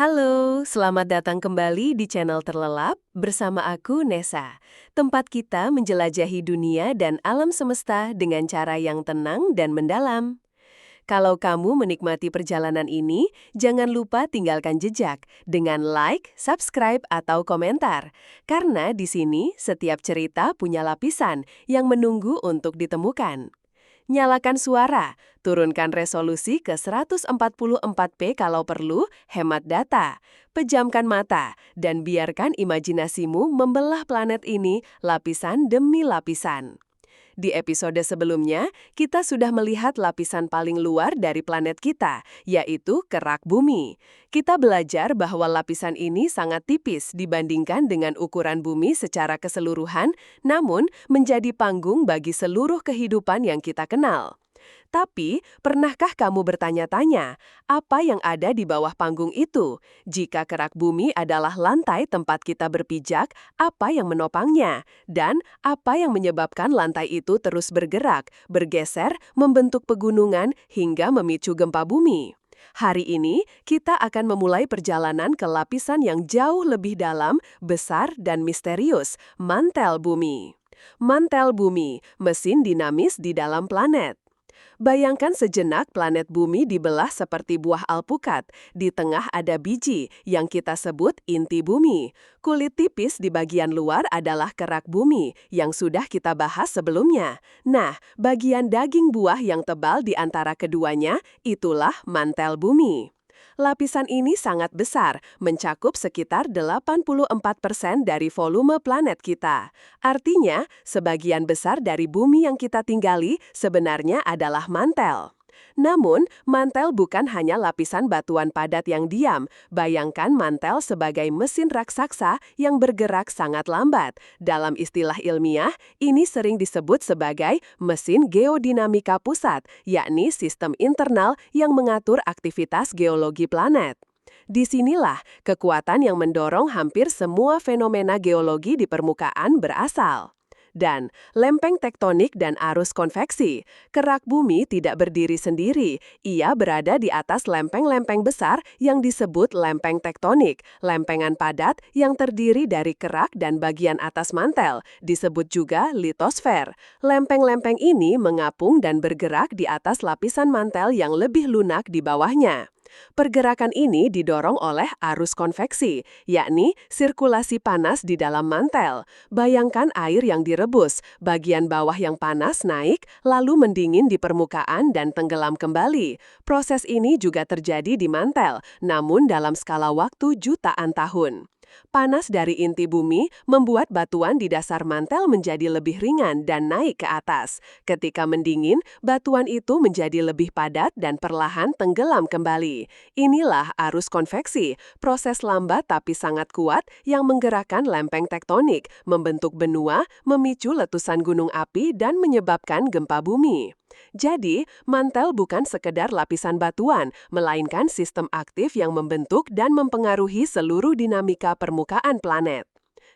Halo, selamat datang kembali di channel Terlelap bersama aku, Nesa. Tempat kita menjelajahi dunia dan alam semesta dengan cara yang tenang dan mendalam. Kalau kamu menikmati perjalanan ini, jangan lupa tinggalkan jejak dengan like, subscribe, atau komentar. Karena di sini setiap cerita punya lapisan yang menunggu untuk ditemukan. Nyalakan suara, turunkan resolusi ke 144p kalau perlu, hemat data. Pejamkan mata, dan biarkan imajinasimu membelah planet ini lapisan demi lapisan. Di episode sebelumnya, kita sudah melihat lapisan paling luar dari planet kita, yaitu kerak bumi. Kita belajar bahwa lapisan ini sangat tipis dibandingkan dengan ukuran bumi secara keseluruhan, namun menjadi panggung bagi seluruh kehidupan yang kita kenal. Tapi, pernahkah kamu bertanya-tanya, apa yang ada di bawah panggung itu? Jika kerak bumi adalah lantai tempat kita berpijak, apa yang menopangnya? Dan apa yang menyebabkan lantai itu terus bergerak, bergeser, membentuk pegunungan, hingga memicu gempa bumi? Hari ini, kita akan memulai perjalanan ke lapisan yang jauh lebih dalam, besar, dan misterius, mantel bumi. Mantel bumi, mesin dinamis di dalam planet. Bayangkan sejenak planet bumi dibelah seperti buah alpukat. Di tengah ada biji yang kita sebut inti bumi. Kulit tipis di bagian luar adalah kerak bumi yang sudah kita bahas sebelumnya. Nah, bagian daging buah yang tebal di antara keduanya, itulah mantel bumi. Lapisan ini sangat besar, mencakup sekitar 84% dari volume planet kita. Artinya, sebagian besar dari bumi yang kita tinggali sebenarnya adalah mantel. Namun, mantel bukan hanya lapisan batuan padat yang diam. Bayangkan mantel sebagai mesin raksasa yang bergerak sangat lambat. Dalam istilah ilmiah, ini sering disebut sebagai mesin geodinamika pusat, yakni sistem internal yang mengatur aktivitas geologi planet. Disinilah kekuatan yang mendorong hampir semua fenomena geologi di permukaan berasal. Dan lempeng tektonik dan arus konveksi. Kerak bumi tidak berdiri sendiri, ia berada di atas lempeng-lempeng besar yang disebut lempeng tektonik, lempengan padat yang terdiri dari kerak dan bagian atas mantel, disebut juga litosfer. Lempeng-lempeng ini mengapung dan bergerak di atas lapisan mantel yang lebih lunak di bawahnya. Pergerakan ini didorong oleh arus konveksi, yakni sirkulasi panas di dalam mantel. Bayangkan air yang direbus, bagian bawah yang panas naik, lalu mendingin di permukaan dan tenggelam kembali. Proses ini juga terjadi di mantel, namun dalam skala waktu jutaan tahun. Panas dari inti bumi membuat batuan di dasar mantel menjadi lebih ringan dan naik ke atas. Ketika mendingin, batuan itu menjadi lebih padat dan perlahan tenggelam kembali. Inilah arus konveksi, proses lambat tapi sangat kuat yang menggerakkan lempeng tektonik, membentuk benua, memicu letusan gunung api, dan menyebabkan gempa bumi. Jadi, mantel bukan sekedar lapisan batuan, melainkan sistem aktif yang membentuk dan mempengaruhi seluruh dinamika permukaan planet.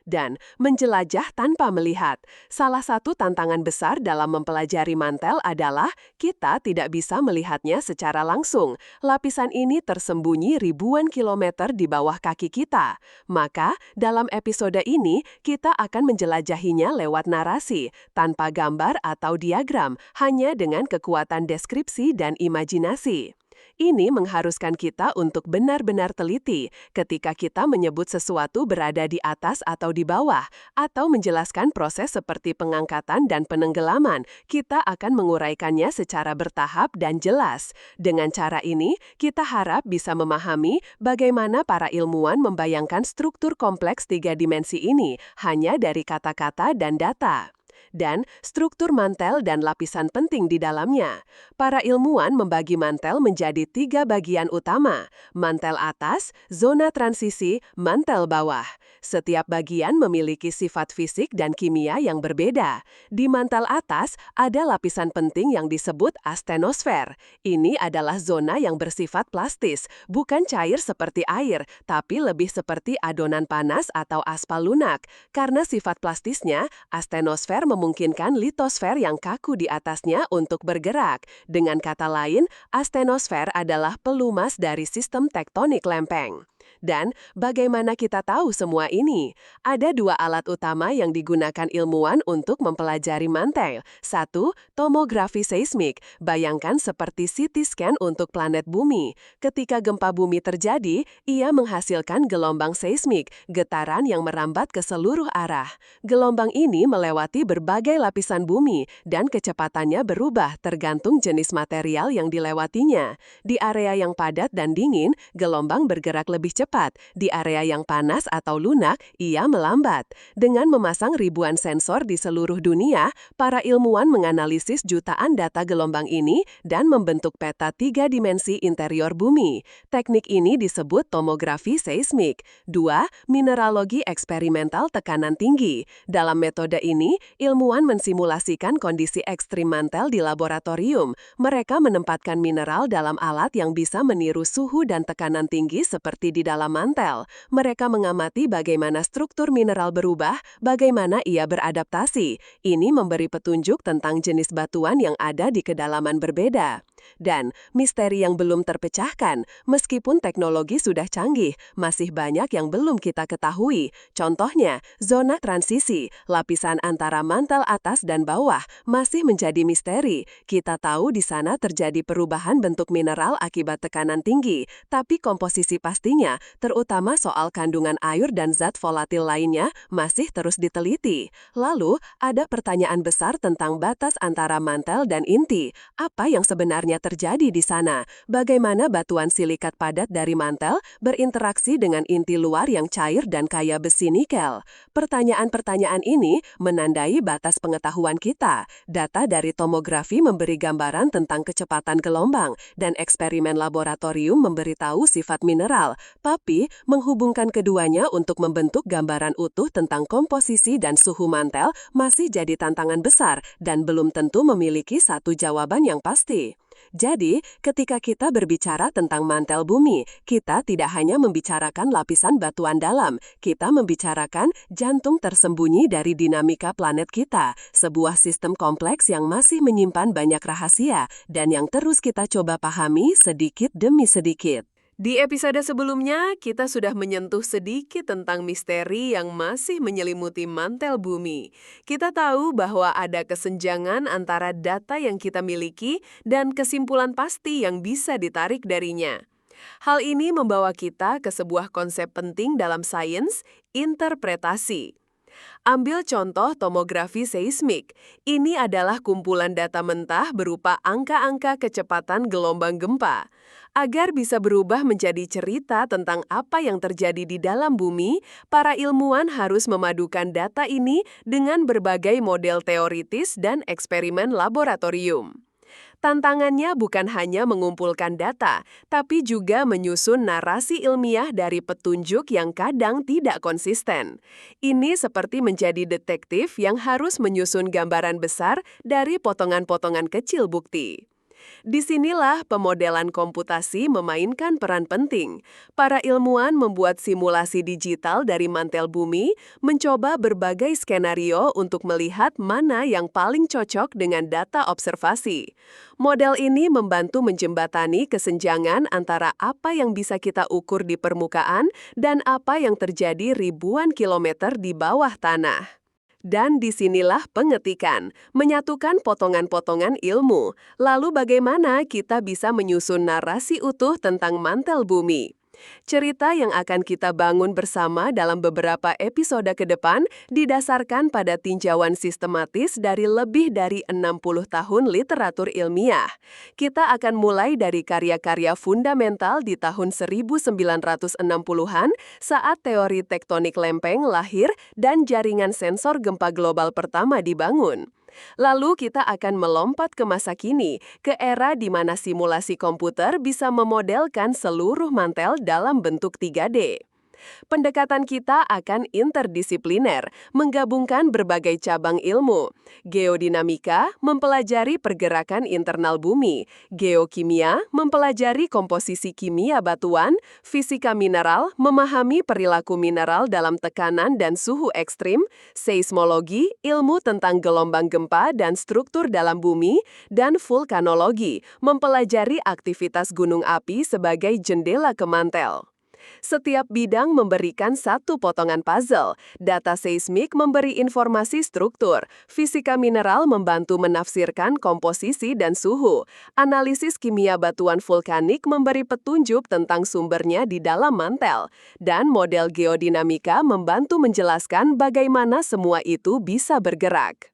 Dan menjelajah tanpa melihat. Salah satu tantangan besar dalam mempelajari mantel adalah kita tidak bisa melihatnya secara langsung. Lapisan ini tersembunyi ribuan kilometer di bawah kaki kita. Maka, dalam episode ini, kita akan menjelajahinya lewat narasi, tanpa gambar atau diagram, hanya dengan kekuatan deskripsi dan imajinasi. Ini mengharuskan kita untuk benar-benar teliti ketika kita menyebut sesuatu berada di atas atau di bawah, atau menjelaskan proses seperti pengangkatan dan penenggelaman. Kita akan menguraikannya secara bertahap dan jelas. Dengan cara ini, kita harap bisa memahami bagaimana para ilmuwan membayangkan struktur kompleks tiga dimensi ini hanya dari kata-kata dan data. Dan struktur mantel dan lapisan penting di dalamnya. Para ilmuwan membagi mantel menjadi 3 bagian utama, mantel atas, zona transisi, mantel bawah. Setiap bagian memiliki sifat fisik dan kimia yang berbeda. Di mantel atas, ada lapisan penting yang disebut astenosfer. Ini adalah zona yang bersifat plastis, bukan cair seperti air, tapi lebih seperti adonan panas atau aspal lunak. Karena sifat plastisnya, astenosfer memungkinkan litosfer yang kaku di atasnya untuk bergerak. Dengan kata lain, astenosfer adalah pelumas dari sistem tektonik lempeng. Dan bagaimana kita tahu semua ini? Ada dua alat utama yang digunakan ilmuwan untuk mempelajari mantel. Satu, tomografi seismik. Bayangkan seperti CT scan untuk planet bumi. Ketika gempa bumi terjadi, ia menghasilkan gelombang seismik, getaran yang merambat ke seluruh arah. Gelombang ini melewati berbagai lapisan bumi dan kecepatannya berubah tergantung jenis material yang dilewatinya. Di area yang padat dan dingin, gelombang bergerak lebih cepat. Di area yang panas atau lunak, ia melambat. Dengan memasang ribuan sensor di seluruh dunia, para ilmuwan menganalisis jutaan data gelombang ini dan membentuk peta 3 dimensi interior bumi. Teknik ini disebut tomografi seismik. 2. Mineralogi eksperimental tekanan tinggi. Dalam metode ini, ilmuwan mensimulasikan kondisi ekstrim mantel di laboratorium. Mereka menempatkan mineral dalam alat yang bisa meniru suhu dan tekanan tinggi seperti di dalam mantel. Mereka mengamati bagaimana struktur mineral berubah, bagaimana ia beradaptasi. Ini memberi petunjuk tentang jenis batuan yang ada di kedalaman berbeda. Dan misteri yang belum terpecahkan, meskipun teknologi sudah canggih, masih banyak yang belum kita ketahui. Contohnya, zona transisi, lapisan antara mantel atas dan bawah, masih menjadi misteri. Kita tahu di sana terjadi perubahan bentuk mineral akibat tekanan tinggi, tapi komposisi pastinya, terutama soal kandungan air dan zat volatil lainnya, masih terus diteliti. Lalu, ada pertanyaan besar tentang batas antara mantel dan inti. Apa yang sebenarnya terjadi di sana? Bagaimana batuan silikat padat dari mantel berinteraksi dengan inti luar yang cair dan kaya besi nikel? Pertanyaan-pertanyaan ini menandai batas pengetahuan kita. Data dari tomografi memberi gambaran tentang kecepatan gelombang, dan eksperimen laboratorium memberitahu sifat mineral, tapi menghubungkan keduanya untuk membentuk gambaran utuh tentang komposisi dan suhu mantel masih jadi tantangan besar dan belum tentu memiliki satu jawaban yang pasti. Jadi, ketika kita berbicara tentang mantel bumi, kita tidak hanya membicarakan lapisan batuan dalam, kita membicarakan jantung tersembunyi dari dinamika planet kita, sebuah sistem kompleks yang masih menyimpan banyak rahasia, dan yang terus kita coba pahami sedikit demi sedikit. Di episode sebelumnya, kita sudah menyentuh sedikit tentang misteri yang masih menyelimuti mantel bumi. Kita tahu bahwa ada kesenjangan antara data yang kita miliki dan kesimpulan pasti yang bisa ditarik darinya. Hal ini membawa kita ke sebuah konsep penting dalam sains, interpretasi. Ambil contoh tomografi seismik. Ini adalah kumpulan data mentah berupa angka-angka kecepatan gelombang gempa. Agar bisa berubah menjadi cerita tentang apa yang terjadi di dalam bumi, para ilmuwan harus memadukan data ini dengan berbagai model teoritis dan eksperimen laboratorium. Tantangannya bukan hanya mengumpulkan data, tapi juga menyusun narasi ilmiah dari petunjuk yang kadang tidak konsisten. Ini seperti menjadi detektif yang harus menyusun gambaran besar dari potongan-potongan kecil bukti. Disinilah pemodelan komputasi memainkan peran penting. Para ilmuwan membuat simulasi digital dari mantel bumi, mencoba berbagai skenario untuk melihat mana yang paling cocok dengan data observasi. Model ini membantu menjembatani kesenjangan antara apa yang bisa kita ukur di permukaan dan apa yang terjadi ribuan kilometer di bawah tanah. Dan disinilah pengetikan, menyatukan potongan-potongan ilmu. Lalu bagaimana kita bisa menyusun narasi utuh tentang mantel bumi? Cerita yang akan kita bangun bersama dalam beberapa episode ke depan didasarkan pada tinjauan sistematis dari lebih dari 60 tahun literatur ilmiah. Kita akan mulai dari karya-karya fundamental di tahun 1960-an saat teori tektonik lempeng lahir dan jaringan sensor gempa global pertama dibangun. Lalu kita akan melompat ke masa kini, ke era di mana simulasi komputer bisa memodelkan seluruh mantel dalam bentuk 3D. Pendekatan kita akan interdisipliner, menggabungkan berbagai cabang ilmu. Geodinamika mempelajari pergerakan internal bumi, geokimia mempelajari komposisi kimia batuan, fisika mineral memahami perilaku mineral dalam tekanan dan suhu ekstrim, seismologi ilmu tentang gelombang gempa dan struktur dalam bumi, dan vulkanologi mempelajari aktivitas gunung api sebagai jendela ke mantel. Setiap bidang memberikan satu potongan puzzle. Data seismik memberi informasi struktur, fisika mineral membantu menafsirkan komposisi dan suhu, analisis kimia batuan vulkanik memberi petunjuk tentang sumbernya di dalam mantel, dan model geodinamika membantu menjelaskan bagaimana semua itu bisa bergerak.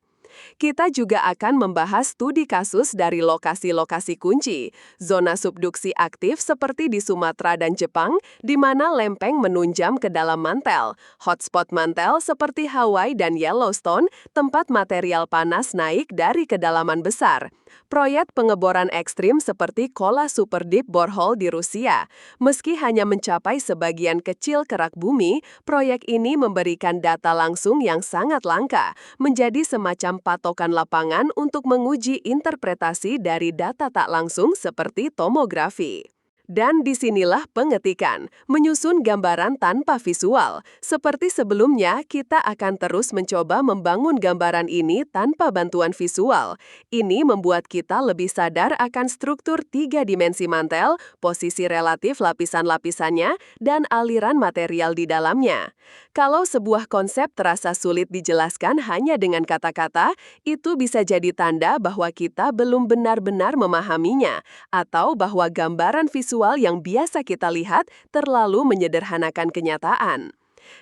Kita juga akan membahas studi kasus dari lokasi-lokasi kunci, zona subduksi aktif seperti di Sumatera dan Jepang, di mana lempeng menunjam ke dalam mantel, hotspot mantel seperti Hawaii dan Yellowstone, tempat material panas naik dari kedalaman besar. Proyek pengeboran ekstrim seperti Kola Super Deep Borehole di Rusia. Meski hanya mencapai sebagian kecil kerak bumi, proyek ini memberikan data langsung yang sangat langka, menjadi semacam patokan lapangan untuk menguji interpretasi dari data tak langsung seperti tomografi. Dan disinilah pengetikan, menyusun gambaran tanpa visual. Seperti sebelumnya, kita akan terus mencoba membangun gambaran ini tanpa bantuan visual. Ini membuat kita lebih sadar akan struktur 3 dimensi mantel, posisi relatif lapisan-lapisannya, dan aliran material di dalamnya. Kalau sebuah konsep terasa sulit dijelaskan hanya dengan kata-kata, itu bisa jadi tanda bahwa kita belum benar-benar memahaminya, atau bahwa gambaran visual yang biasa kita lihat terlalu menyederhanakan kenyataan.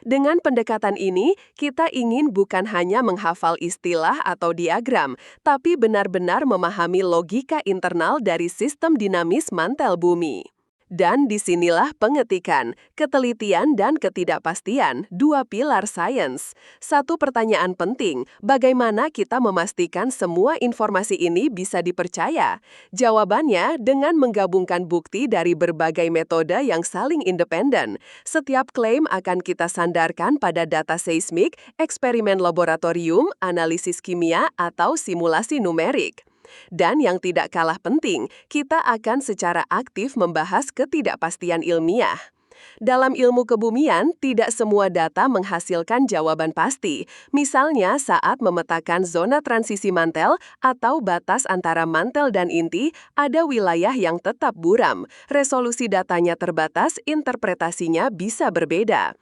Dengan pendekatan ini, kita ingin bukan hanya menghafal istilah atau diagram, tapi benar-benar memahami logika internal dari sistem dinamis mantel bumi. Dan disinilah pengetikan, ketelitian dan ketidakpastian, dua pilar sains. Satu pertanyaan penting, bagaimana kita memastikan semua informasi ini bisa dipercaya? Jawabannya dengan menggabungkan bukti dari berbagai metode yang saling independen. Setiap klaim akan kita sandarkan pada data seismik, eksperimen laboratorium, analisis kimia, atau simulasi numerik. Dan yang tidak kalah penting, kita akan secara aktif membahas ketidakpastian ilmiah. Dalam ilmu kebumian, tidak semua data menghasilkan jawaban pasti. Misalnya saat memetakan zona transisi mantel atau batas antara mantel dan inti, ada wilayah yang tetap buram. Resolusi datanya terbatas, interpretasinya bisa berbeda.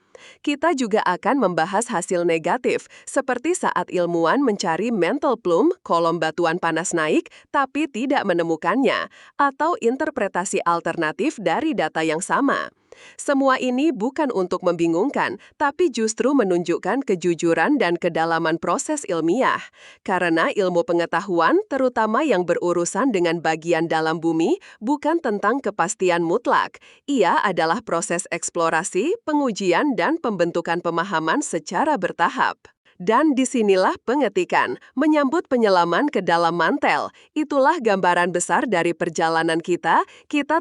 Kita juga akan membahas hasil negatif, seperti saat ilmuwan mencari mantle plume, kolom batuan panas naik, tapi tidak menemukannya, atau interpretasi alternatif dari data yang sama. Semua ini bukan untuk membingungkan, tapi justru menunjukkan kejujuran dan kedalaman proses ilmiah. Karena ilmu pengetahuan, terutama yang berurusan dengan bagian dalam bumi, bukan tentang kepastian mutlak. Ia adalah proses eksplorasi, pengujian, dan pembentukan pemahaman secara bertahap. Dan disinilah pengetikan, menyambut penyelaman ke dalam mantel. Itulah gambaran besar dari perjalanan kita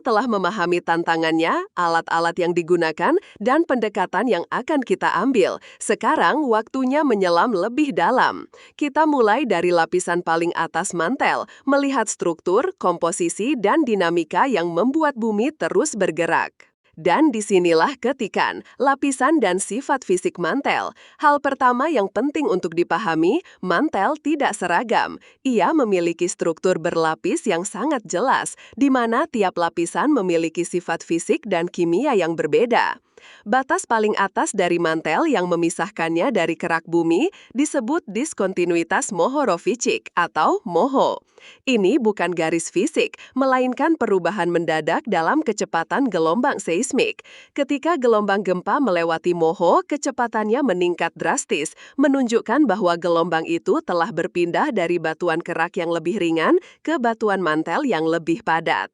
telah memahami tantangannya, alat-alat yang digunakan, dan pendekatan yang akan kita ambil. Sekarang waktunya menyelam lebih dalam. Kita mulai dari lapisan paling atas mantel, melihat struktur, komposisi, dan dinamika yang membuat bumi terus bergerak. Dan disinilah ketikan, lapisan dan sifat fisik mantel. Hal pertama yang penting untuk dipahami, mantel tidak seragam. Ia memiliki struktur berlapis yang sangat jelas, di mana tiap lapisan memiliki sifat fisik dan kimia yang berbeda. Batas paling atas dari mantel yang memisahkannya dari kerak bumi disebut diskontinuitas Mohorovičić atau MOHO. Ini bukan garis fisik, melainkan perubahan mendadak dalam kecepatan gelombang seismik. Ketika gelombang gempa melewati MOHO, kecepatannya meningkat drastis, menunjukkan bahwa gelombang itu telah berpindah dari batuan kerak yang lebih ringan ke batuan mantel yang lebih padat.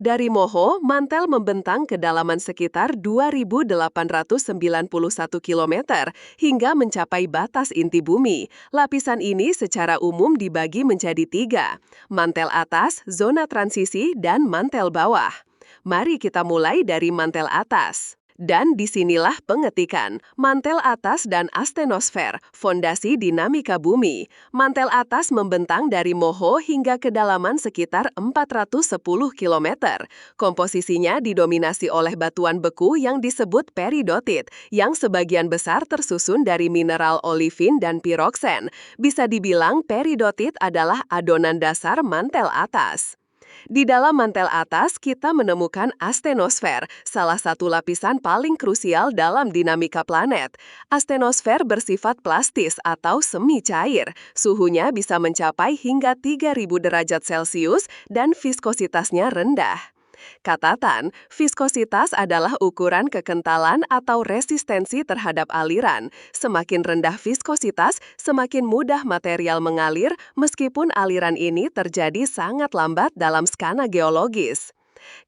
Dari MOHO, mantel membentang kedalaman sekitar 2.891 km hingga mencapai batas inti bumi. Lapisan ini secara umum dibagi menjadi 3, mantel atas, zona transisi, dan mantel bawah. Mari kita mulai dari mantel atas. Dan disinilah pengetikan, mantel atas dan astenosfer, fondasi dinamika bumi. Mantel atas membentang dari MOHO hingga kedalaman sekitar 410 km. Komposisinya didominasi oleh batuan beku yang disebut peridotit, yang sebagian besar tersusun dari mineral olivin dan piroksen. Bisa dibilang peridotit adalah adonan dasar mantel atas. Di dalam mantel atas, kita menemukan astenosfer, salah satu lapisan paling krusial dalam dinamika planet. Astenosfer bersifat plastis atau semi cair. Suhunya bisa mencapai hingga 3000 derajat Celcius dan viskositasnya rendah. Catatan, viskositas adalah ukuran kekentalan atau resistensi terhadap aliran. Semakin rendah viskositas, semakin mudah material mengalir meskipun aliran ini terjadi sangat lambat dalam skala geologis.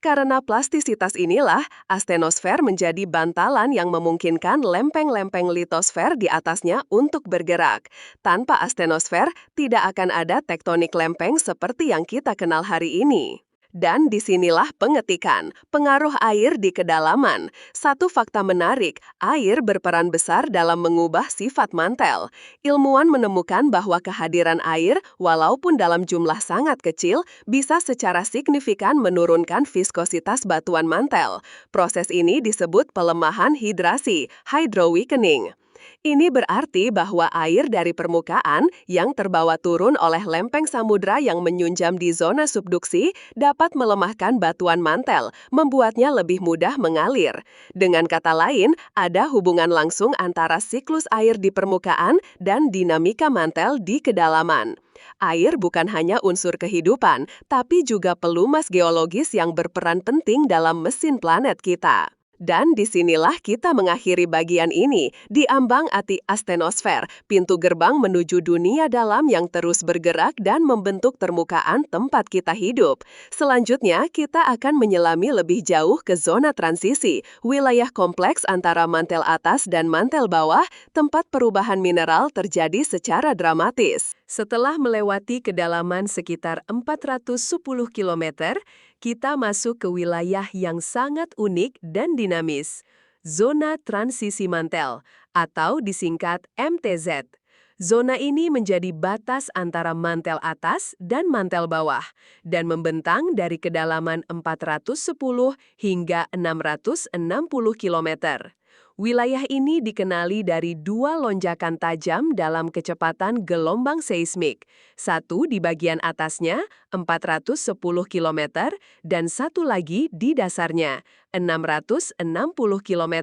Karena plastisitas inilah, astenosfer menjadi bantalan yang memungkinkan lempeng-lempeng litosfer di atasnya untuk bergerak. Tanpa astenosfer, tidak akan ada tektonik lempeng seperti yang kita kenal hari ini. Dan disinilah pengetikan, pengaruh air di kedalaman. Satu fakta menarik, air berperan besar dalam mengubah sifat mantel. Ilmuwan menemukan bahwa kehadiran air, walaupun dalam jumlah sangat kecil, bisa secara signifikan menurunkan viskositas batuan mantel. Proses ini disebut pelemahan hidrasi, hydroweakening. Ini berarti bahwa air dari permukaan yang terbawa turun oleh lempeng samudra yang menyunjam di zona subduksi dapat melemahkan batuan mantel, membuatnya lebih mudah mengalir. Dengan kata lain, ada hubungan langsung antara siklus air di permukaan dan dinamika mantel di kedalaman. Air bukan hanya unsur kehidupan, tapi juga pelumas geologis yang berperan penting dalam mesin planet kita. Dan disinilah kita mengakhiri bagian ini, di ambang ati astenosfer, pintu gerbang menuju dunia dalam yang terus bergerak dan membentuk permukaan tempat kita hidup. Selanjutnya, kita akan menyelami lebih jauh ke zona transisi, wilayah kompleks antara mantel atas dan mantel bawah, tempat perubahan mineral terjadi secara dramatis. Setelah melewati kedalaman sekitar 410 km, kita masuk ke wilayah yang sangat unik dan dinamis, zona transisi mantel, atau disingkat MTZ. Zona ini menjadi batas antara mantel atas dan mantel bawah, dan membentang dari kedalaman 410 hingga 660 km. Wilayah ini dikenali dari dua lonjakan tajam dalam kecepatan gelombang seismik. Satu di bagian atasnya, 410 km, dan satu lagi di dasarnya, 660 km.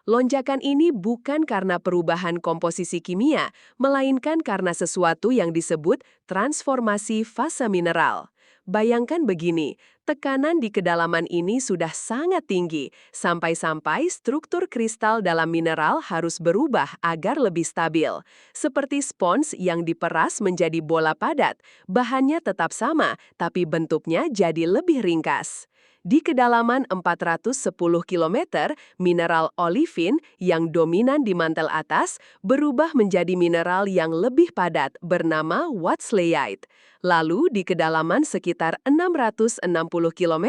Lonjakan ini bukan karena perubahan komposisi kimia, melainkan karena sesuatu yang disebut transformasi fase mineral. Bayangkan begini, tekanan di kedalaman ini sudah sangat tinggi, sampai-sampai struktur kristal dalam mineral harus berubah agar lebih stabil. Seperti spons yang diperas menjadi bola padat, bahannya tetap sama, tapi bentuknya jadi lebih ringkas. Di kedalaman 410 km, mineral olivin yang dominan di mantel atas berubah menjadi mineral yang lebih padat bernama wachsleite. Lalu di kedalaman sekitar 660 km,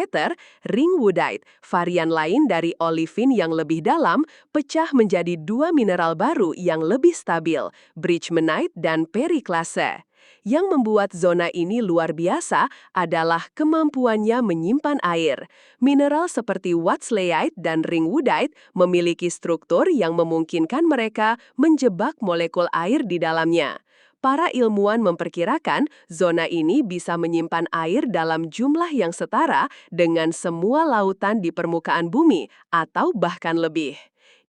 ringwoodite, varian lain dari olivin yang lebih dalam, pecah menjadi dua mineral baru yang lebih stabil, bridgmanite dan periklase. Yang membuat zona ini luar biasa adalah kemampuannya menyimpan air. Mineral seperti wachsleite dan ringwoodite memiliki struktur yang memungkinkan mereka menjebak molekul air di dalamnya. Para ilmuwan memperkirakan zona ini bisa menyimpan air dalam jumlah yang setara dengan semua lautan di permukaan bumi atau bahkan lebih.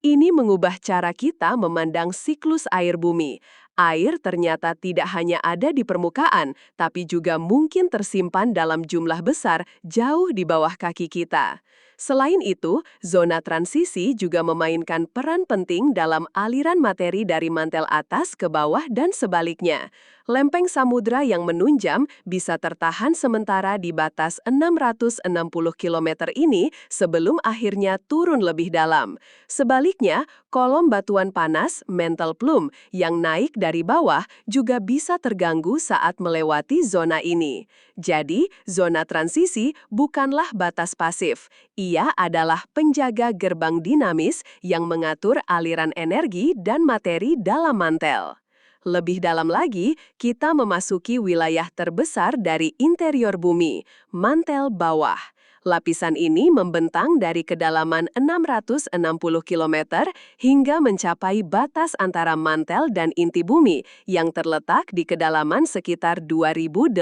Ini mengubah cara kita memandang siklus air bumi. Air ternyata tidak hanya ada di permukaan, tapi juga mungkin tersimpan dalam jumlah besar jauh di bawah kaki kita. Selain itu, zona transisi juga memainkan peran penting dalam aliran materi dari mantel atas ke bawah dan sebaliknya. Lempeng samudra yang menunjam bisa tertahan sementara di batas 660 km ini sebelum akhirnya turun lebih dalam. Sebaliknya, kolom batuan panas, mantle plume, yang naik dari bawah juga bisa terganggu saat melewati zona ini. Jadi, zona transisi bukanlah batas pasif. Ia adalah penjaga gerbang dinamis yang mengatur aliran energi dan materi dalam mantel. Lebih dalam lagi, kita memasuki wilayah terbesar dari interior bumi, mantel bawah. Lapisan ini membentang dari kedalaman 660 km hingga mencapai batas antara mantel dan inti bumi yang terletak di kedalaman sekitar 2.891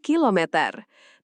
km.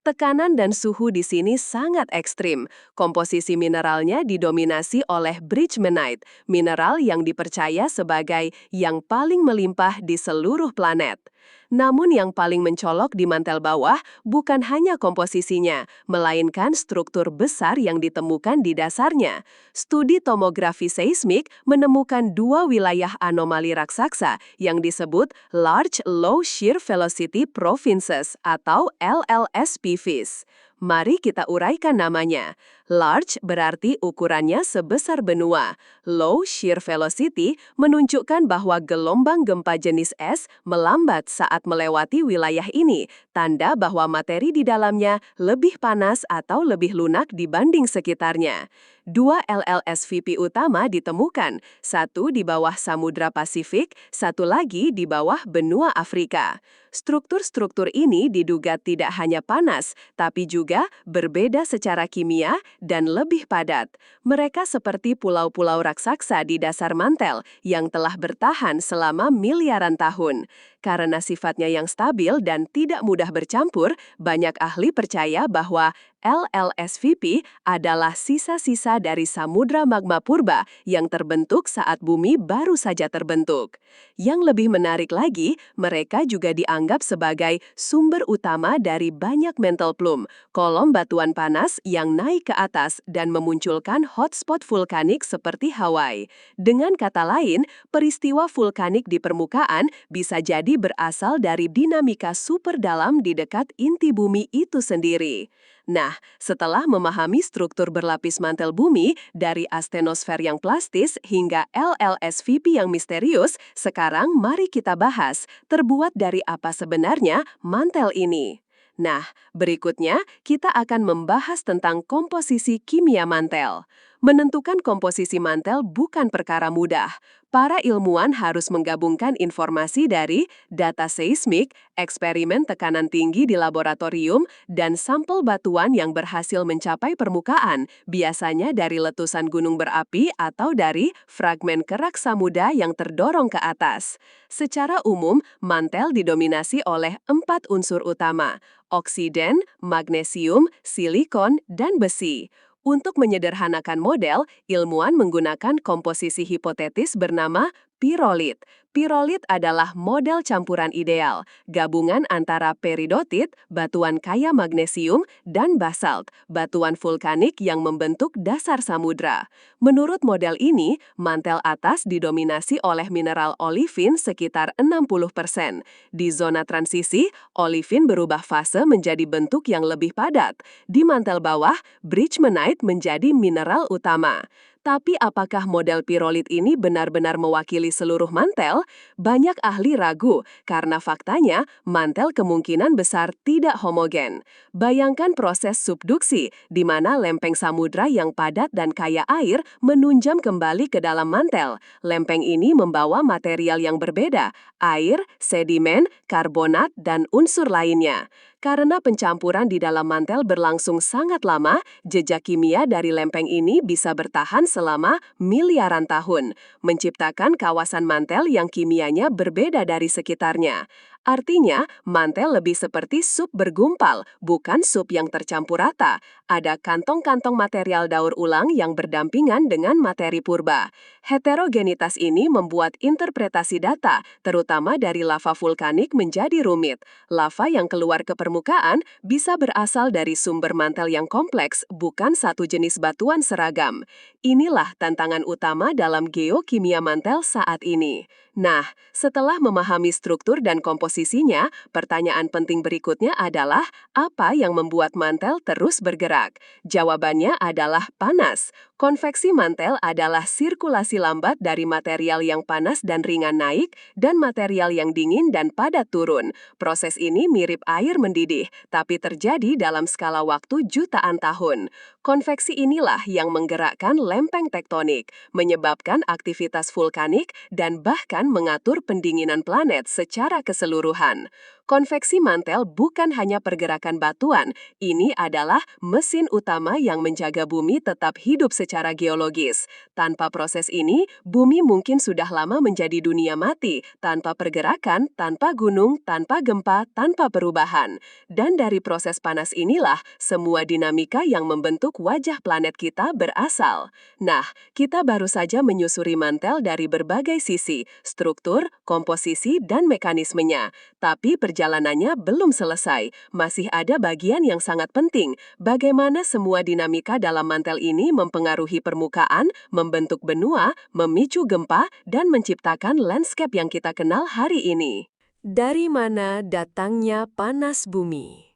Tekanan dan suhu di sini sangat ekstrim. Komposisi mineralnya didominasi oleh bridgemanite, mineral yang dipercaya sebagai yang paling melimpah di seluruh planet. Namun yang paling mencolok di mantel bawah bukan hanya komposisinya, melainkan struktur besar yang ditemukan di dasarnya. Studi tomografi seismik menemukan dua wilayah anomali raksasa yang disebut Large Low Shear Velocity Provinces atau LLSPVs. Mari kita uraikan namanya. Large berarti ukurannya sebesar benua. Low shear velocity menunjukkan bahwa gelombang gempa jenis es melambat saat melewati wilayah ini, tanda bahwa materi di dalamnya lebih panas atau lebih lunak dibanding sekitarnya. Dua LLSVP utama ditemukan, satu di bawah Samudra Pasifik, satu lagi di bawah benua Afrika. Struktur-struktur ini diduga tidak hanya panas, tapi juga berbeda secara kimia dan lebih padat. Mereka seperti pulau-pulau raksasa di dasar mantel yang telah bertahan selama miliaran tahun. Karena sifatnya yang stabil dan tidak mudah bercampur, banyak ahli percaya bahwa LLSVP adalah sisa-sisa dari samudra magma purba yang terbentuk saat bumi baru saja terbentuk. Yang lebih menarik lagi, mereka juga dianggap sebagai sumber utama dari banyak mantle plume, kolom batuan panas yang naik ke atas dan memunculkan hotspot vulkanik seperti Hawaii. Dengan kata lain, peristiwa vulkanik di permukaan bisa jadi berasal dari dinamika super dalam di dekat inti bumi itu sendiri. Nah, setelah memahami struktur berlapis mantel bumi dari astenosfer yang plastis hingga LLSVP yang misterius, sekarang mari kita bahas terbuat dari apa sebenarnya mantel ini. Nah, berikutnya kita akan membahas tentang komposisi kimia mantel. Menentukan komposisi mantel bukan perkara mudah. Para ilmuwan harus menggabungkan informasi dari data seismik, eksperimen tekanan tinggi di laboratorium, dan sampel batuan yang berhasil mencapai permukaan, biasanya dari letusan gunung berapi atau dari fragmen kerak samudra yang terdorong ke atas. Secara umum, mantel didominasi oleh 4 unsur utama: oksiden, magnesium, silikon, dan besi. Untuk menyederhanakan model, ilmuwan menggunakan komposisi hipotetis bernama pirolit. Pirolit adalah model campuran ideal, gabungan antara peridotit, batuan kaya magnesium, dan basalt, batuan vulkanik yang membentuk dasar samudra. Menurut model ini, mantel atas didominasi oleh mineral olivin sekitar 60%. Di zona transisi, olivin berubah fase menjadi bentuk yang lebih padat. Di mantel bawah, bridgemanite menjadi mineral utama. Tapi apakah model pirolit ini benar-benar mewakili seluruh mantel? Banyak ahli ragu, karena faktanya mantel kemungkinan besar tidak homogen. Bayangkan proses subduksi, di mana lempeng samudra yang padat dan kaya air menunjam kembali ke dalam mantel. Lempeng ini membawa material yang berbeda, air, sedimen, karbonat, dan unsur lainnya. Karena pencampuran di dalam mantel berlangsung sangat lama, jejak kimia dari lempeng ini bisa bertahan selama miliaran tahun, menciptakan kawasan mantel yang kimianya berbeda dari sekitarnya. Artinya, mantel lebih seperti sup bergumpal, bukan sup yang tercampur rata. Ada kantong-kantong material daur ulang yang berdampingan dengan materi purba. Heterogenitas ini membuat interpretasi data, terutama dari lava vulkanik, menjadi rumit. Lava yang keluar ke permukaan bisa berasal dari sumber mantel yang kompleks, bukan satu jenis batuan seragam. Inilah tantangan utama dalam geokimia mantel saat ini. Nah, setelah memahami struktur dan komposisinya, pertanyaan penting berikutnya adalah apa yang membuat mantel terus bergerak? Jawabannya adalah panas. Konveksi mantel adalah sirkulasi lambat dari material yang panas dan ringan naik dan material yang dingin dan padat turun. Proses ini mirip air mendidih, tapi terjadi dalam skala waktu jutaan tahun. Konveksi inilah yang menggerakkan lempeng tektonik, menyebabkan aktivitas vulkanik, dan bahkan mengatur pendinginan planet secara keseluruhan. keseluruhan. Konveksi mantel bukan hanya pergerakan batuan, ini adalah mesin utama yang menjaga bumi tetap hidup secara geologis. Tanpa proses ini, bumi mungkin sudah lama menjadi dunia mati, tanpa pergerakan, tanpa gunung, tanpa gempa, tanpa perubahan. Dan dari proses panas inilah, semua dinamika yang membentuk wajah planet kita berasal. Nah, kita baru saja menyusuri mantel dari berbagai sisi, struktur, komposisi, dan mekanismenya. Tapi perjalanannya belum selesai, masih ada bagian yang sangat penting, bagaimana semua dinamika dalam mantel ini mempengaruhi permukaan, membentuk benua, memicu gempa, dan menciptakan landscape yang kita kenal hari ini. Dari mana datangnya panas bumi?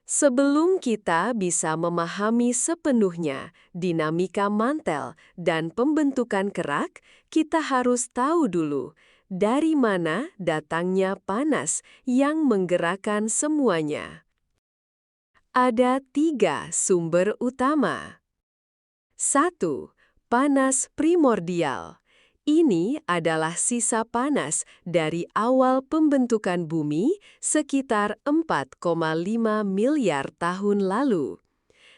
Sebelum kita bisa memahami sepenuhnya dinamika mantel dan pembentukan kerak, kita harus tahu dulu dari mana datangnya panas yang menggerakkan semuanya. Ada 3 sumber utama. 1. Panas primordial. Ini adalah sisa panas dari awal pembentukan bumi sekitar 4,5 miliar tahun lalu.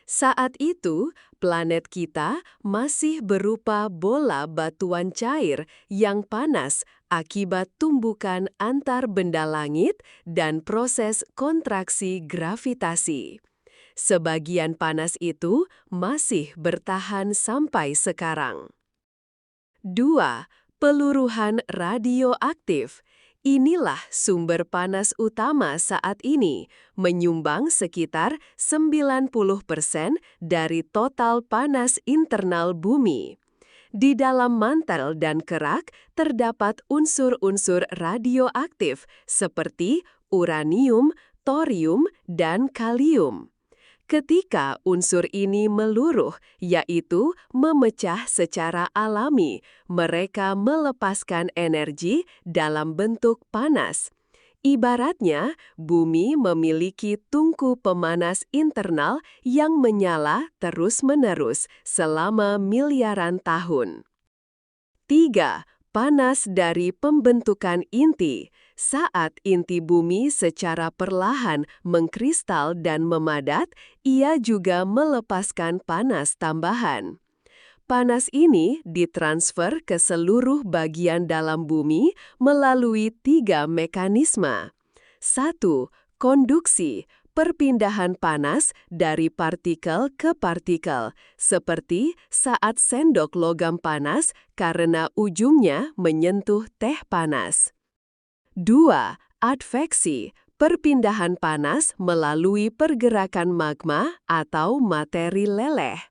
Saat itu, planet kita masih berupa bola batuan cair yang panas akibat tumbukan antar benda langit dan proses kontraksi gravitasi. Sebagian panas itu masih bertahan sampai sekarang. 2. Peluruhan radioaktif. Inilah sumber panas utama saat ini, menyumbang sekitar 90% dari total panas internal bumi. Di dalam mantel dan kerak terdapat unsur-unsur radioaktif seperti uranium, thorium, dan kalium. Ketika unsur ini meluruh, yaitu memecah secara alami, mereka melepaskan energi dalam bentuk panas. Ibaratnya, bumi memiliki tungku pemanas internal yang menyala terus-menerus selama miliaran tahun. 3. Panas dari pembentukan inti. Saat inti bumi secara perlahan mengkristal dan memadat, ia juga melepaskan panas tambahan. Panas ini ditransfer ke seluruh bagian dalam bumi melalui 3 mekanisme. 1. Konduksi. Perpindahan panas dari partikel ke partikel, seperti saat sendok logam panas karena ujungnya menyentuh teh panas. 2. Adveksi. Perpindahan panas melalui pergerakan magma atau materi leleh.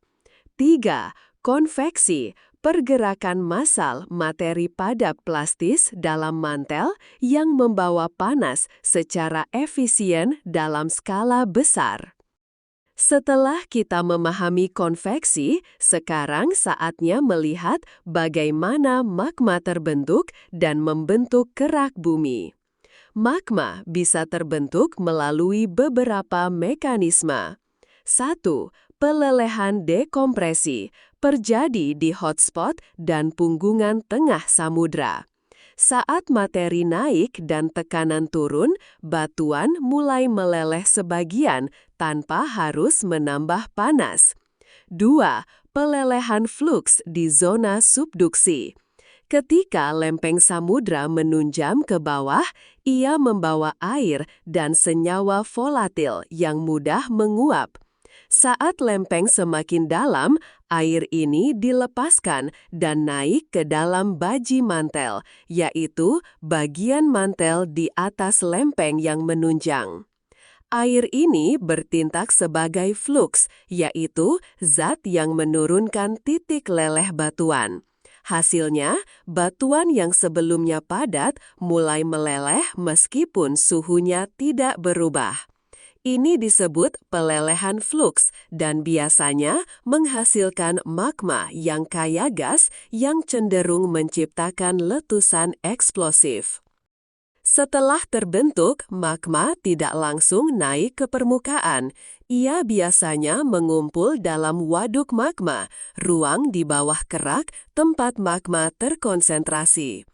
3. Konveksi. Pergerakan massal materi padat plastis dalam mantel yang membawa panas secara efisien dalam skala besar. Setelah kita memahami konveksi, sekarang saatnya melihat bagaimana magma terbentuk dan membentuk kerak bumi. Magma bisa terbentuk melalui beberapa mekanisme. 1. Pelelehan dekompresi terjadi di hotspot dan punggungan tengah samudra. Saat materi naik dan tekanan turun, batuan mulai meleleh sebagian tanpa harus menambah panas. 2. Pelelehan fluks di zona subduksi. Ketika lempeng samudra menunjam ke bawah, ia membawa air dan senyawa volatil yang mudah menguap. Saat lempeng semakin dalam, air ini dilepaskan dan naik ke dalam baji mantel, yaitu bagian mantel di atas lempeng yang menunjang. Air ini bertindak sebagai fluks, yaitu zat yang menurunkan titik leleh batuan. Hasilnya, batuan yang sebelumnya padat mulai meleleh meskipun suhunya tidak berubah. Ini disebut pelelehan fluks dan biasanya menghasilkan magma yang kaya gas yang cenderung menciptakan letusan eksplosif. Setelah terbentuk, magma tidak langsung naik ke permukaan. Ia biasanya mengumpul dalam waduk magma, ruang di bawah kerak tempat magma terkonsentrasi.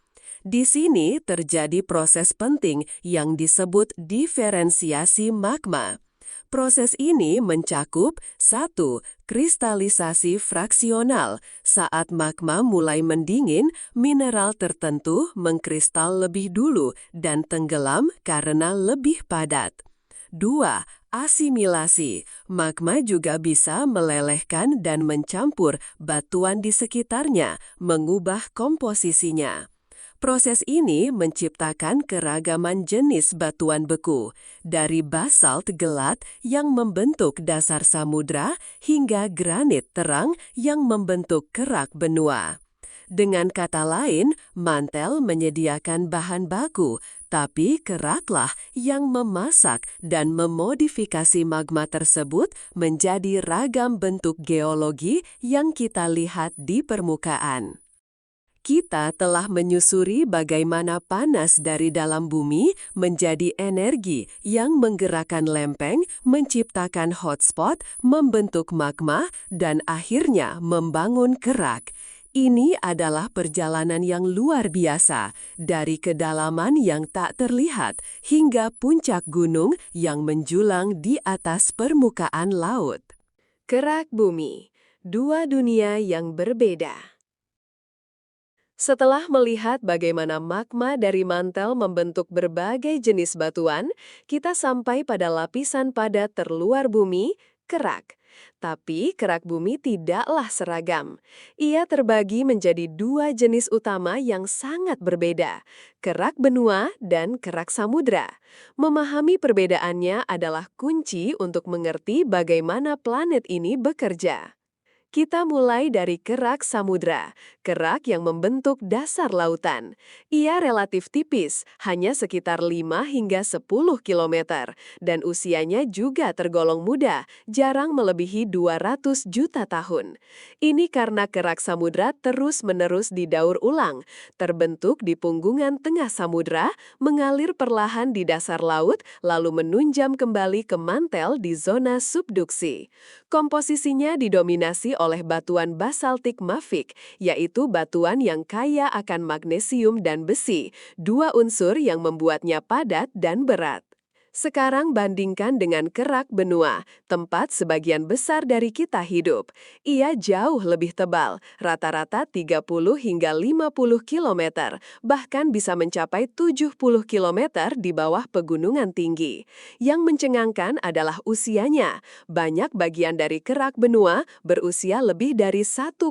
Di sini terjadi proses penting yang disebut diferensiasi magma. Proses ini mencakup 1. Kristalisasi fraksional. Saat magma mulai mendingin, mineral tertentu mengkristal lebih dulu dan tenggelam karena lebih padat. 2. Asimilasi. Magma juga bisa melelehkan dan mencampur batuan di sekitarnya, mengubah komposisinya. Proses ini menciptakan keragaman jenis batuan beku, dari basalt gelat yang membentuk dasar samudra hingga granit terang yang membentuk kerak benua. Dengan kata lain, mantel menyediakan bahan baku, tapi keraklah yang memasak dan memodifikasi magma tersebut menjadi ragam bentuk geologi yang kita lihat di permukaan. Kita telah menyusuri bagaimana panas dari dalam bumi menjadi energi yang menggerakkan lempeng, menciptakan hotspot, membentuk magma, dan akhirnya membangun kerak. Ini adalah perjalanan yang luar biasa, dari kedalaman yang tak terlihat hingga puncak gunung yang menjulang di atas permukaan laut. Kerak bumi, dua dunia yang berbeda. Setelah melihat bagaimana magma dari mantel membentuk berbagai jenis batuan, kita sampai pada lapisan padat terluar bumi, kerak. Tapi kerak bumi tidaklah seragam. Ia terbagi menjadi dua jenis utama yang sangat berbeda, kerak benua dan kerak samudra. Memahami perbedaannya adalah kunci untuk mengerti bagaimana planet ini bekerja. Kita mulai dari kerak samudra, kerak yang membentuk dasar lautan. Ia relatif tipis, hanya sekitar 5 hingga 10 kilometer, dan usianya juga tergolong muda, jarang melebihi 200 juta tahun. Ini karena kerak samudra terus-menerus didaur ulang, terbentuk di punggungan tengah samudra, mengalir perlahan di dasar laut, lalu menunjam kembali ke mantel di zona subduksi. Komposisinya didominasi oleh batuan basaltik mafik, yaitu batuan yang kaya akan magnesium dan besi, dua unsur yang membuatnya padat dan berat. Sekarang bandingkan dengan kerak benua, tempat sebagian besar dari kita hidup. Ia jauh lebih tebal, rata-rata 30 hingga 50 kilometer, bahkan bisa mencapai 70 kilometer di bawah pegunungan tinggi. Yang mencengangkan adalah usianya. Banyak bagian dari kerak benua berusia lebih dari 1,5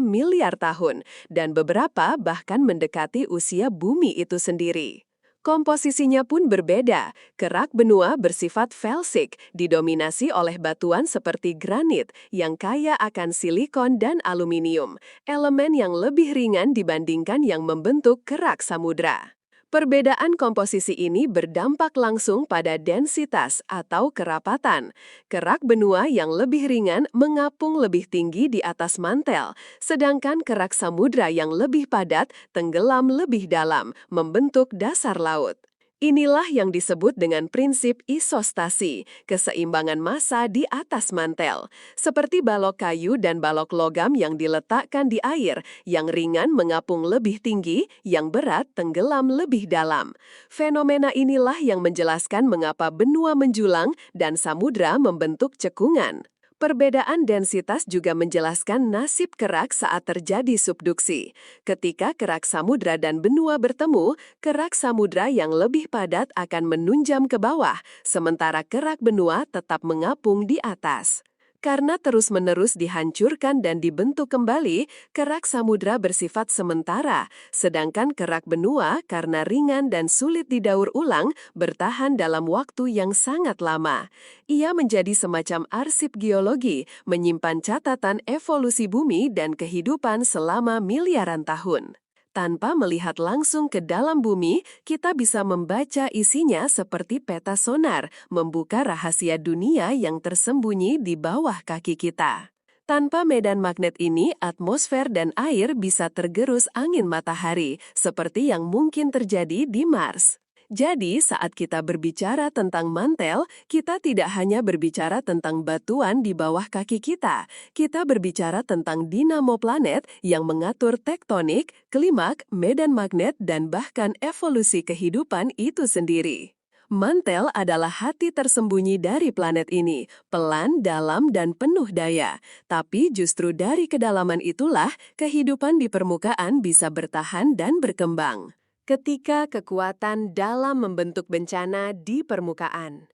miliar tahun, dan beberapa bahkan mendekati usia bumi itu sendiri. Komposisinya pun berbeda. Kerak benua bersifat felsik, didominasi oleh batuan seperti granit yang kaya akan silikon dan aluminium, elemen yang lebih ringan dibandingkan yang membentuk kerak samudra. Perbedaan komposisi ini berdampak langsung pada densitas atau kerapatan. Kerak benua yang lebih ringan mengapung lebih tinggi di atas mantel, sedangkan kerak samudra yang lebih padat tenggelam lebih dalam, membentuk dasar laut. Inilah yang disebut dengan prinsip isostasi, keseimbangan massa di atas mantel. Seperti balok kayu dan balok logam yang diletakkan di air, yang ringan mengapung lebih tinggi, yang berat tenggelam lebih dalam. Fenomena inilah yang menjelaskan mengapa benua menjulang dan samudra membentuk cekungan. Perbedaan densitas juga menjelaskan nasib kerak saat terjadi subduksi. Ketika kerak samudra dan benua bertemu, kerak samudra yang lebih padat akan menunjam ke bawah, sementara kerak benua tetap mengapung di atas. Karena terus-menerus dihancurkan dan dibentuk kembali, kerak samudra bersifat sementara, sedangkan kerak benua karena ringan dan sulit didaur ulang bertahan dalam waktu yang sangat lama. Ia menjadi semacam arsip geologi, menyimpan catatan evolusi bumi dan kehidupan selama miliaran tahun. Tanpa melihat langsung ke dalam bumi, kita bisa membaca isinya seperti peta sonar, membuka rahasia dunia yang tersembunyi di bawah kaki kita. Tanpa medan magnet ini, atmosfer dan air bisa tergerus angin matahari, seperti yang mungkin terjadi di Mars. Jadi, saat kita berbicara tentang mantel, kita tidak hanya berbicara tentang batuan di bawah kaki kita berbicara tentang dinamo planet yang mengatur tektonik, klimak, medan magnet, dan bahkan evolusi kehidupan itu sendiri. Mantel adalah hati tersembunyi dari planet ini, pelan, dalam, dan penuh daya. Tapi justru dari kedalaman itulah kehidupan di permukaan bisa bertahan dan berkembang. Ketika kekuatan dalam membentuk bencana di permukaan.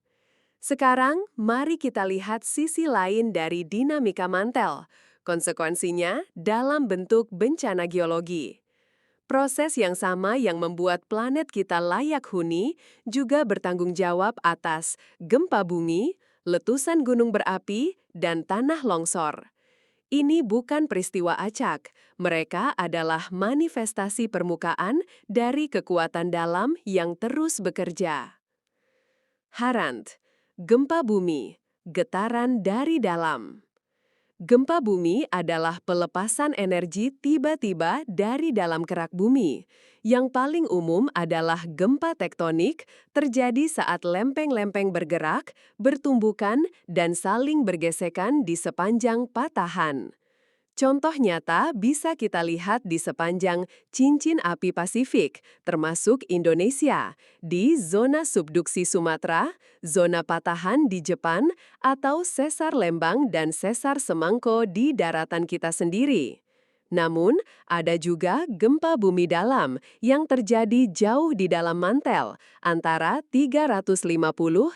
Sekarang, mari kita lihat sisi lain dari dinamika mantel. Konsekuensinya dalam bentuk bencana geologi. Proses yang sama yang membuat planet kita layak huni juga bertanggung jawab atas gempa bumi, letusan gunung berapi, dan tanah longsor. Ini bukan peristiwa acak, mereka adalah manifestasi permukaan dari kekuatan dalam yang terus bekerja. Harant, gempa bumi, getaran dari dalam. Gempa bumi adalah pelepasan energi tiba-tiba dari dalam kerak bumi. Yang paling umum adalah gempa tektonik, terjadi saat lempeng-lempeng bergerak, bertumbukan, dan saling bergesekan di sepanjang patahan. Contoh nyata bisa kita lihat di sepanjang cincin api Pasifik, termasuk Indonesia, di zona subduksi Sumatera, zona patahan di Jepang, atau sesar Lembang dan sesar Semangko di daratan kita sendiri. Namun, ada juga gempa bumi dalam yang terjadi jauh di dalam mantel, antara 350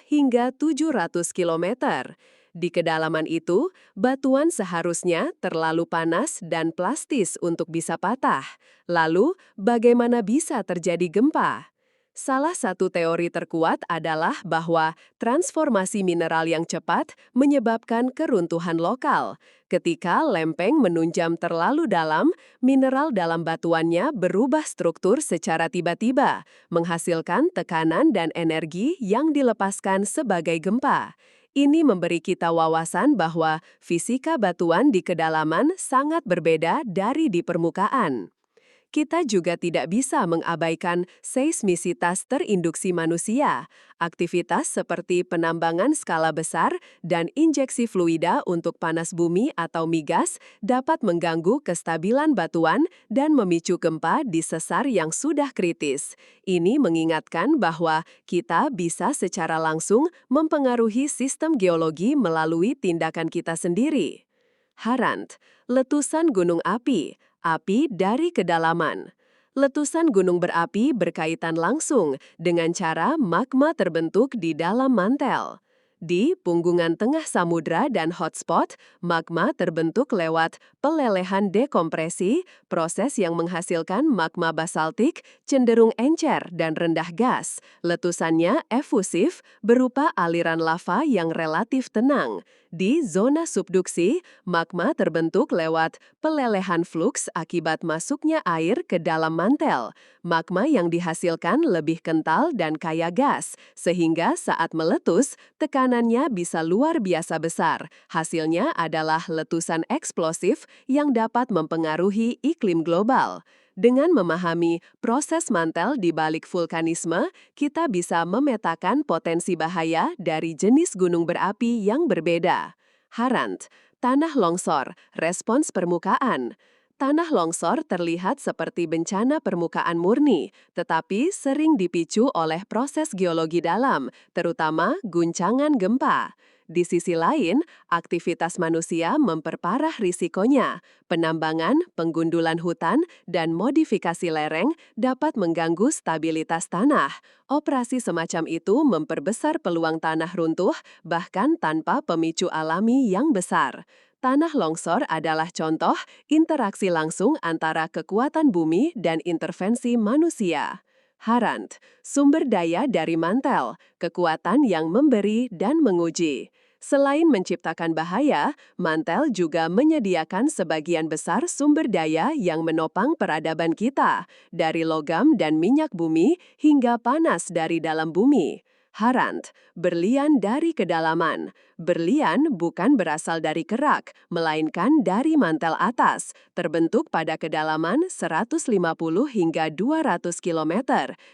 hingga 700 kilometer. Di kedalaman itu, batuan seharusnya terlalu panas dan plastis untuk bisa patah. Lalu, bagaimana bisa terjadi gempa? Salah satu teori terkuat adalah bahwa transformasi mineral yang cepat menyebabkan keruntuhan lokal. Ketika lempeng menunjam terlalu dalam, mineral dalam batuannya berubah struktur secara tiba-tiba, menghasilkan tekanan dan energi yang dilepaskan sebagai gempa. Ini memberi kita wawasan bahwa fisika batuan di kedalaman sangat berbeda dari di permukaan. Kita juga tidak bisa mengabaikan seismisitas terinduksi manusia. Aktivitas seperti penambangan skala besar dan injeksi fluida untuk panas bumi atau migas dapat mengganggu kestabilan batuan dan memicu gempa di sesar yang sudah kritis. Ini mengingatkan bahwa kita bisa secara langsung mempengaruhi sistem geologi melalui tindakan kita sendiri. Harant, letusan gunung api. Api dari kedalaman. Letusan gunung berapi berkaitan langsung dengan cara magma terbentuk di dalam mantel. Di punggungan tengah samudra dan hotspot, magma terbentuk lewat pelelehan dekompresi, proses yang menghasilkan magma basaltik cenderung encer dan rendah gas. Letusannya efusif, berupa aliran lava yang relatif tenang. Di zona subduksi, magma terbentuk lewat pelelehan fluks akibat masuknya air ke dalam mantel. Magma yang dihasilkan lebih kental dan kaya gas, sehingga saat meletus, tekanannya bisa luar biasa besar. Hasilnya adalah letusan eksplosif yang dapat mempengaruhi iklim global. Dengan memahami proses mantel di balik vulkanisme, kita bisa memetakan potensi bahaya dari jenis gunung berapi yang berbeda. Harant, tanah longsor, respons permukaan. Tanah longsor terlihat seperti bencana permukaan murni, tetapi sering dipicu oleh proses geologi dalam, terutama guncangan gempa. Di sisi lain, aktivitas manusia memperparah risikonya. Penambangan, penggundulan hutan, dan modifikasi lereng dapat mengganggu stabilitas tanah. Operasi semacam itu memperbesar peluang tanah runtuh, bahkan tanpa pemicu alami yang besar. Tanah longsor adalah contoh interaksi langsung antara kekuatan bumi dan intervensi manusia. Harant, sumber daya dari mantel, kekuatan yang memberi dan menguji. Selain menciptakan bahaya, mantel juga menyediakan sebagian besar sumber daya yang menopang peradaban kita, dari logam dan minyak bumi hingga panas dari dalam bumi. Harant, berlian dari kedalaman. Berlian bukan berasal dari kerak, melainkan dari mantel atas, terbentuk pada kedalaman 150 hingga 200 km,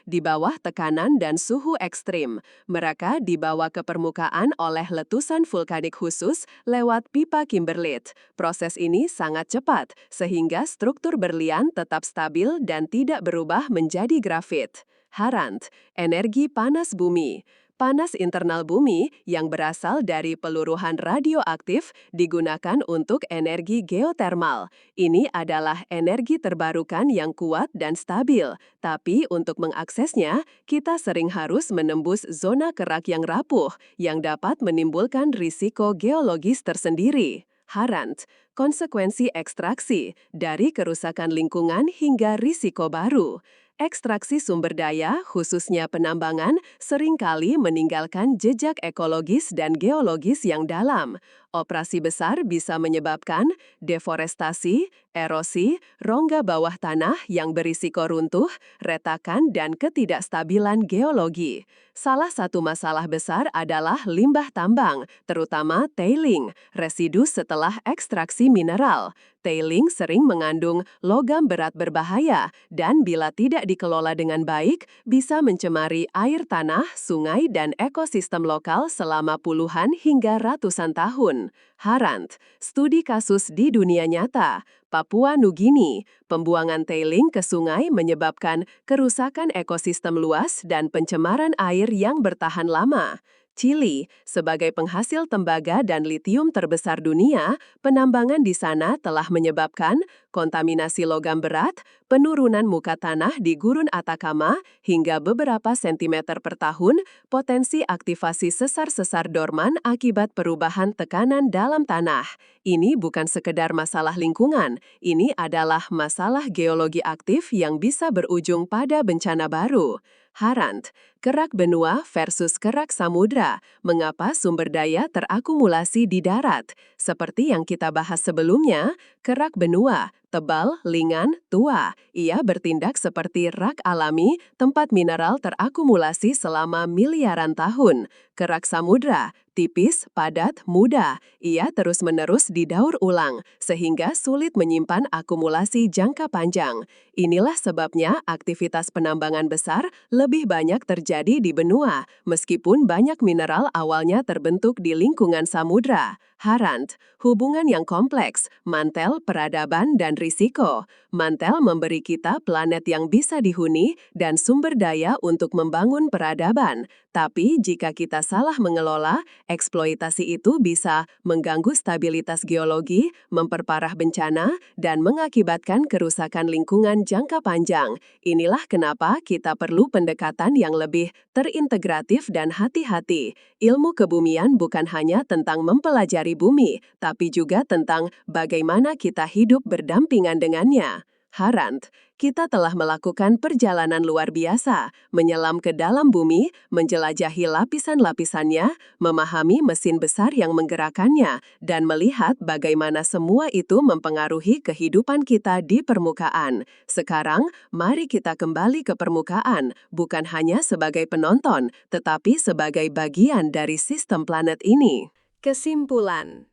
di bawah tekanan dan suhu ekstrim. Mereka dibawa ke permukaan oleh letusan vulkanik khusus lewat pipa kimberlite. Proses ini sangat cepat, sehingga struktur berlian tetap stabil dan tidak berubah menjadi grafit. Harant, energi panas bumi. Panas internal bumi yang berasal dari peluruhan radioaktif digunakan untuk energi geotermal. Ini adalah energi terbarukan yang kuat dan stabil, tapi untuk mengaksesnya, kita sering harus menembus zona kerak yang rapuh yang dapat menimbulkan risiko geologis tersendiri. Harant, konsekuensi ekstraksi dari kerusakan lingkungan hingga risiko baru. Ekstraksi sumber daya, khususnya penambangan, seringkali meninggalkan jejak ekologis dan geologis yang dalam. Operasi besar bisa menyebabkan deforestasi, erosi, rongga bawah tanah yang berisiko runtuh, retakan, dan ketidakstabilan geologi. Salah satu masalah besar adalah limbah tambang, terutama tailing, residu setelah ekstraksi mineral. Tailing sering mengandung logam berat berbahaya dan bila tidak dikelola dengan baik, bisa mencemari air tanah, sungai, dan ekosistem lokal selama puluhan hingga ratusan tahun. Harant, studi kasus di dunia nyata. Papua Nugini, pembuangan tailing ke sungai menyebabkan kerusakan ekosistem luas dan pencemaran air yang bertahan lama. Chili, sebagai penghasil tembaga dan litium terbesar dunia, penambangan di sana telah menyebabkan kontaminasi logam berat, penurunan muka tanah di gurun Atacama hingga beberapa sentimeter per tahun, potensi aktivasi sesar-sesar dorman akibat perubahan tekanan dalam tanah. Ini bukan sekedar masalah lingkungan, ini adalah masalah geologi aktif yang bisa berujung pada bencana baru. Harant, kerak benua versus kerak samudra. Mengapa sumber daya terakumulasi di darat? Seperti yang kita bahas sebelumnya, kerak benua, tebal, ringan, tua. Ia bertindak seperti rak alami, tempat mineral terakumulasi selama miliaran tahun. Kerak samudra, tipis, padat, mudah. Ia terus-menerus didaur ulang, sehingga sulit menyimpan akumulasi jangka panjang. Inilah sebabnya aktivitas penambangan besar lebih banyak terjadi di benua, meskipun banyak mineral awalnya terbentuk di lingkungan samudra. Harant, hubungan yang kompleks, mantel, peradaban, dan risiko. Mantel memberi kita planet yang bisa dihuni dan sumber daya untuk membangun peradaban. Tapi jika kita salah mengelola, eksploitasi itu bisa mengganggu stabilitas geologi, memperparah bencana, dan mengakibatkan kerusakan lingkungan jangka panjang. Inilah kenapa kita perlu pendekatan yang lebih terintegratif dan hati-hati. Ilmu kebumian bukan hanya tentang mempelajari bumi, tapi juga tentang bagaimana kita hidup berdampingan dengannya. Harant, kita telah melakukan perjalanan luar biasa, menyelam ke dalam bumi, menjelajahi lapisan-lapisannya, memahami mesin besar yang menggerakkannya, dan melihat bagaimana semua itu mempengaruhi kehidupan kita di permukaan. Sekarang, mari kita kembali ke permukaan, bukan hanya sebagai penonton, tetapi sebagai bagian dari sistem planet ini. Kesimpulan,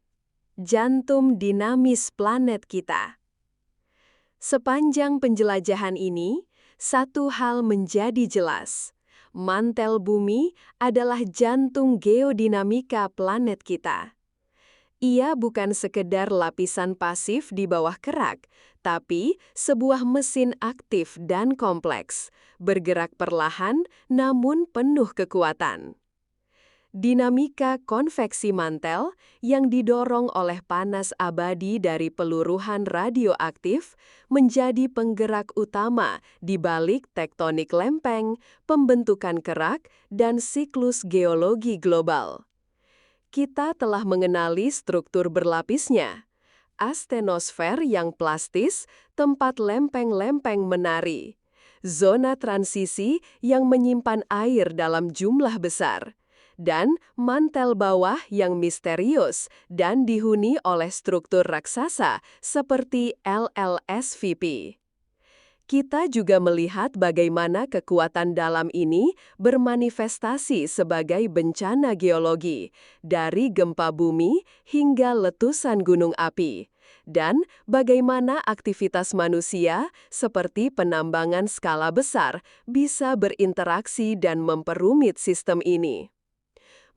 jantung dinamis planet kita. Sepanjang penjelajahan ini, satu hal menjadi jelas. Mantel bumi adalah jantung geodinamika planet kita. Ia bukan sekedar lapisan pasif di bawah kerak, tapi sebuah mesin aktif dan kompleks, bergerak perlahan namun penuh kekuatan. Dinamika konveksi mantel yang didorong oleh panas abadi dari peluruhan radioaktif menjadi penggerak utama di balik tektonik lempeng, pembentukan kerak, dan siklus geologi global. Kita telah mengenali struktur berlapisnya. Astenosfer yang plastis, tempat lempeng-lempeng menari. Zona transisi yang menyimpan air dalam jumlah besar. Dan mantel bawah yang misterius dan dihuni oleh struktur raksasa seperti LLSVP. Kita juga melihat bagaimana kekuatan dalam ini bermanifestasi sebagai bencana geologi, dari gempa bumi hingga letusan gunung api, dan bagaimana aktivitas manusia seperti penambangan skala besar bisa berinteraksi dan memperumit sistem ini.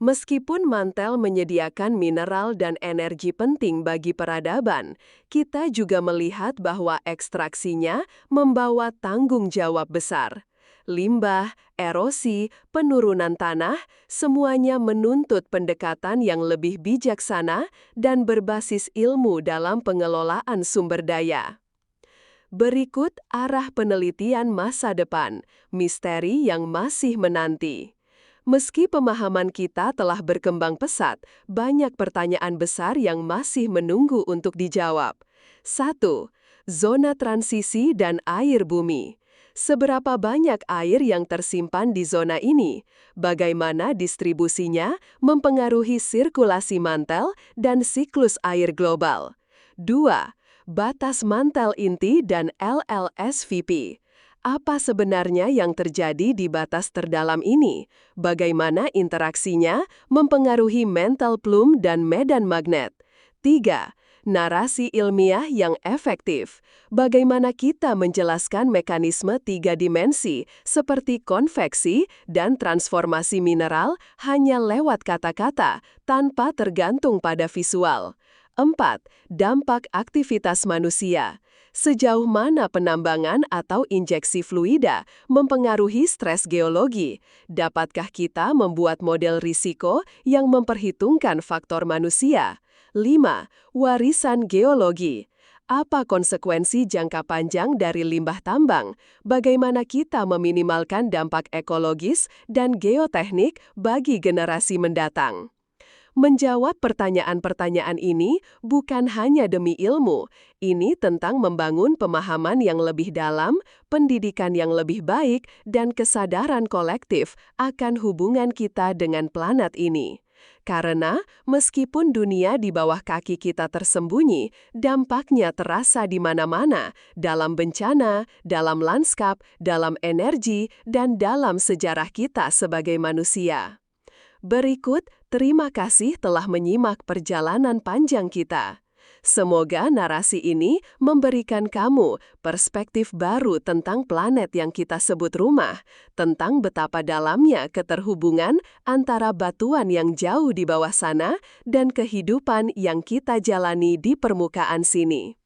Meskipun mantel menyediakan mineral dan energi penting bagi peradaban, kita juga melihat bahwa ekstraksinya membawa tanggung jawab besar. Limbah, erosi, penurunan tanah, semuanya menuntut pendekatan yang lebih bijaksana dan berbasis ilmu dalam pengelolaan sumber daya. Berikut arah penelitian masa depan, misteri yang masih menanti. Meski pemahaman kita telah berkembang pesat, banyak pertanyaan besar yang masih menunggu untuk dijawab. 1. Zona transisi dan air bumi. Seberapa banyak air yang tersimpan di zona ini? Bagaimana distribusinya mempengaruhi sirkulasi mantel dan siklus air global? 2. Batas mantel inti dan LLSVP. Apa sebenarnya yang terjadi di batas terdalam ini? Bagaimana interaksinya mempengaruhi mental plume dan medan magnet? 3. Narasi ilmiah yang efektif. Bagaimana kita menjelaskan mekanisme tiga dimensi seperti konveksi dan transformasi mineral hanya lewat kata-kata tanpa tergantung pada visual? 4. Dampak aktivitas manusia. Sejauh mana penambangan atau injeksi fluida mempengaruhi stres geologi? Dapatkah kita membuat model risiko yang memperhitungkan faktor manusia? 5. Warisan geologi. Apa konsekuensi jangka panjang dari limbah tambang? Bagaimana kita meminimalkan dampak ekologis dan geoteknik bagi generasi mendatang? Menjawab pertanyaan-pertanyaan ini bukan hanya demi ilmu, ini tentang membangun pemahaman yang lebih dalam, pendidikan yang lebih baik, dan kesadaran kolektif akan hubungan kita dengan planet ini. Karena meskipun dunia di bawah kaki kita tersembunyi, dampaknya terasa di mana-mana, dalam bencana, dalam lanskap, dalam energi, dan dalam sejarah kita sebagai manusia. Berikut, terima kasih telah menyimak perjalanan panjang kita. Semoga narasi ini memberikan kamu perspektif baru tentang planet yang kita sebut rumah, tentang betapa dalamnya keterhubungan antara batuan yang jauh di bawah sana dan kehidupan yang kita jalani di permukaan sini.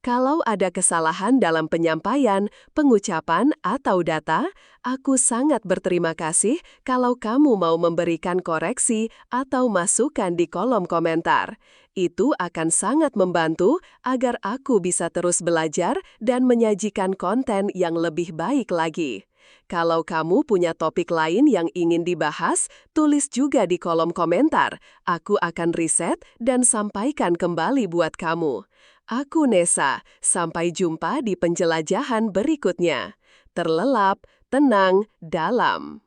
Kalau ada kesalahan dalam penyampaian, pengucapan, atau data, aku sangat berterima kasih kalau kamu mau memberikan koreksi atau masukan di kolom komentar. Itu akan sangat membantu agar aku bisa terus belajar dan menyajikan konten yang lebih baik lagi. Kalau kamu punya topik lain yang ingin dibahas, tulis juga di kolom komentar. Aku akan riset dan sampaikan kembali buat kamu. Aku Nesa, sampai jumpa di penjelajahan berikutnya. Terlelap, tenang, dalam.